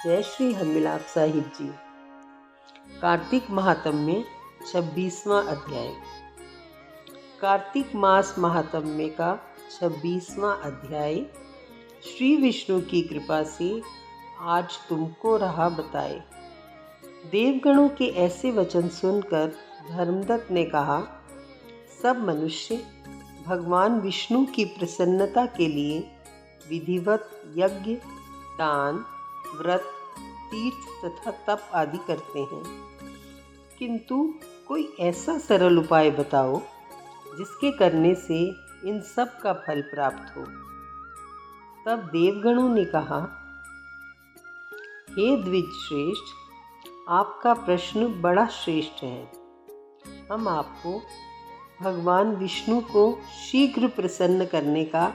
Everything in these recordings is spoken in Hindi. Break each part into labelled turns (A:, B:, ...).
A: जय श्री हरमिलाप साहिब जी। कार्तिक महात्म्य 26वां अध्याय। कार्तिक मास महात्म्य का 26वां अध्याय श्री विष्णु की कृपा से आज तुमको रहा बताए। देवगणों के ऐसे वचन सुनकर धर्मदत्त ने कहा, सब मनुष्य भगवान विष्णु की प्रसन्नता के लिए विधिवत यज्ञ, दान, व्रत, तीर्थ तथा तप आदि करते हैं, किंतु कोई ऐसा सरल उपाय बताओ जिसके करने से इन सब का फल प्राप्त हो। तब देवगणों ने कहा, हे द्विज श्रेष्ठ, आपका प्रश्न बड़ा श्रेष्ठ है। हम आपको भगवान विष्णु को शीघ्र प्रसन्न करने का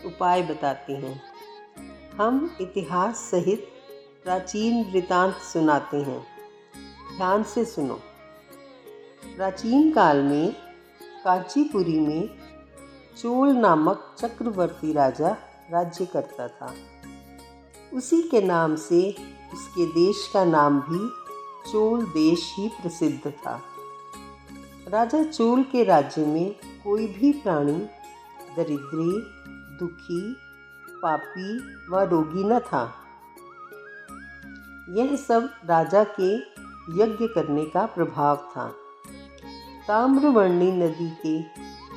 A: उपाय बताते हैं। हम इतिहास सहित प्राचीन वृतांत सुनाते हैं, ध्यान से सुनो। प्राचीन काल में कांचीपुरी में चोल नामक चक्रवर्ती राजा राज्य करता था। उसी के नाम से उसके देश का नाम भी चोल देश ही प्रसिद्ध था। राजा चोल के राज्य में कोई भी प्राणी दरिद्री, दुखी, पापी व रोगी न था। यह सब राजा के यज्ञ करने का प्रभाव था। ताम्रवर्णी नदी के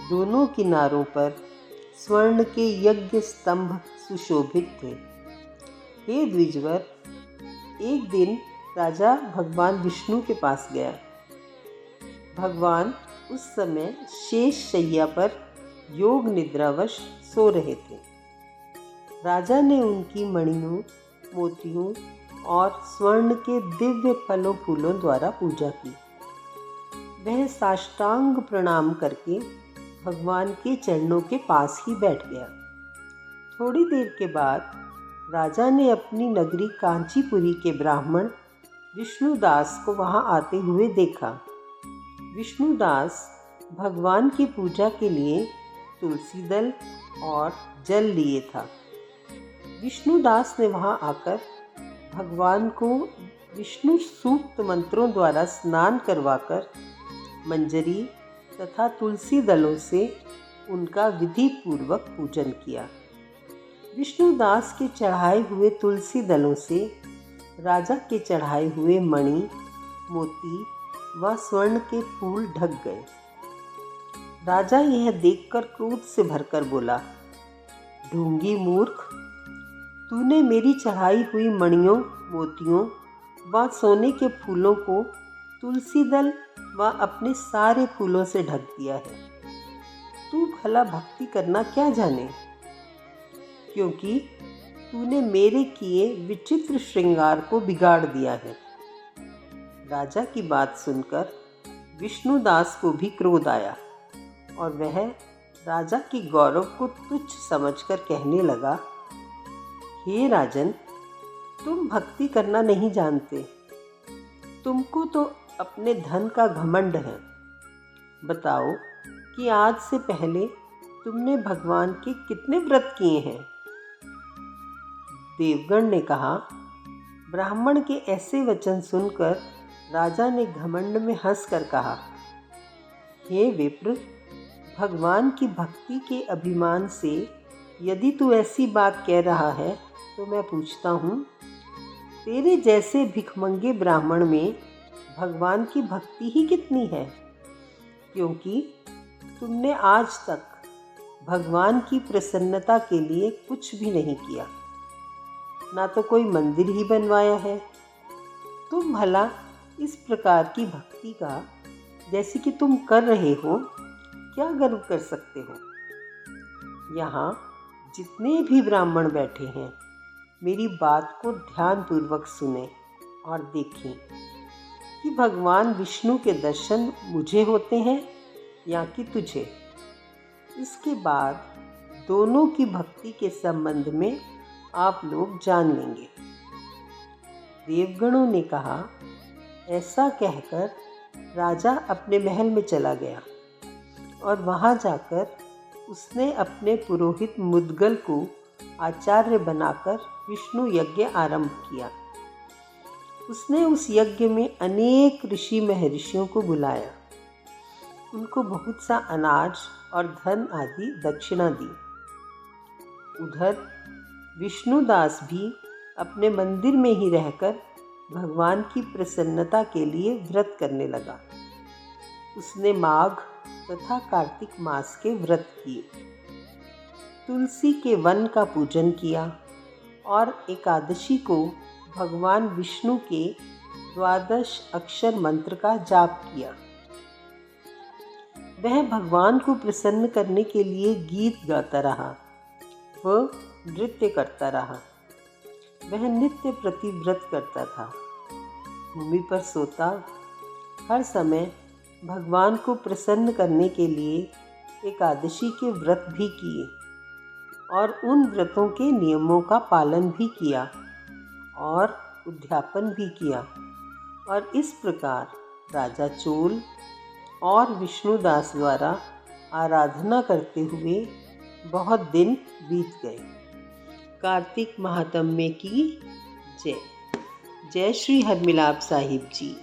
A: दोनों किनारों पर स्वर्ण के यज्ञ स्तंभ सुशोभित थे। हे द्विजवर, एक दिन राजा भगवान विष्णु के पास गया। भगवान उस समय शेष शैया पर योग निद्रावश सो रहे थे। राजा ने उनकी मणियों, मोतियों और स्वर्ण के दिव्य फलों फूलों द्वारा पूजा की। वह साष्टांग प्रणाम करके भगवान के चरणों के पास ही बैठ गया। थोड़ी देर के बाद राजा ने अपनी नगरी कांचीपुरी के ब्राह्मण विष्णुदास को वहां आते हुए देखा। विष्णुदास भगवान की पूजा के लिए तुलसी दल और जल लिए था। विष्णुदास ने वहां आकर भगवान को विष्णु सूक्त मंत्रों द्वारा स्नान करवाकर मंजरी तथा तुलसी दलों से उनका विधि पूर्वक पूजन किया। विष्णुदास के चढ़ाए हुए तुलसी दलों से राजा के चढ़ाए हुए मणि, मोती व स्वर्ण के फूल ढक गए। राजा यह देखकर क्रोध से भरकर बोला, ढोंगी मूर्ख, तूने मेरी चढ़ाई हुई मणियों, मोतियों व सोने के फूलों को तुलसी दल व अपने सारे फूलों से ढक दिया है। तू भला भक्ति करना क्या जाने, क्योंकि तूने मेरे किए विचित्र श्रृंगार को बिगाड़ दिया है। राजा की बात सुनकर विष्णुदास को भी क्रोध आया और वह राजा की गौरव को तुच्छ समझकर कहने लगा, हे राजन, तुम भक्ति करना नहीं जानते। तुमको तो अपने धन का घमंड है। बताओ कि आज से पहले तुमने भगवान के कितने व्रत किए हैं? देवगण ने कहा, ब्राह्मण के ऐसे वचन सुनकर राजा ने घमंड में हंसकर कहा, हे विप्र, भगवान की भक्ति के अभिमान से यदि तू ऐसी बात कह रहा है तो मैं पूछता हूँ, तेरे जैसे भिखमंगे ब्राह्मण में भगवान की भक्ति ही कितनी है? क्योंकि तुमने आज तक भगवान की प्रसन्नता के लिए कुछ भी नहीं किया, ना तो कोई मंदिर ही बनवाया है। तुम भला इस प्रकार की भक्ति का जैसे कि तुम कर रहे हो क्या गर्व कर सकते हो? यहाँ जितने भी ब्राह्मण बैठे हैं, मेरी बात को ध्यानपूर्वक सुने और देखें कि भगवान विष्णु के दर्शन मुझे होते हैं या कि तुझे। इसके बाद दोनों की भक्ति के संबंध में आप लोग जान लेंगे। देवगणों ने कहा। ऐसा कहकर राजा अपने महल में चला गया और वहां जाकर उसने अपने पुरोहित मुद्गल को आचार्य बनाकर विष्णु यज्ञ आरंभ किया। उसने उस यज्ञ में अनेक ऋषि महर्षियों को बुलाया, उनको बहुत सा अनाज और धन आदि दक्षिणा दी। उधर विष्णुदास भी अपने मंदिर में ही रहकर भगवान की प्रसन्नता के लिए व्रत करने लगा। उसने माघ तथा कार्तिक मास के व्रत किए, तुलसी के वन का पूजन किया और एकादशी को भगवान विष्णु के 12 अक्षर मंत्र का जाप किया। वह भगवान को प्रसन्न करने के लिए गीत गाता रहा, वह नृत्य करता रहा। वह नित्य प्रतिव्रत करता था, भूमि पर सोता, हर समय भगवान को प्रसन्न करने के लिए एकादशी के व्रत भी किए और उन व्रतों के नियमों का पालन भी किया और उद्यापन भी किया। और इस प्रकार राजा चोल और विष्णुदास द्वारा आराधना करते हुए बहुत दिन बीत गए। कार्तिक महात्म्य की जय। जय श्री हरमिलाप साहिब जी।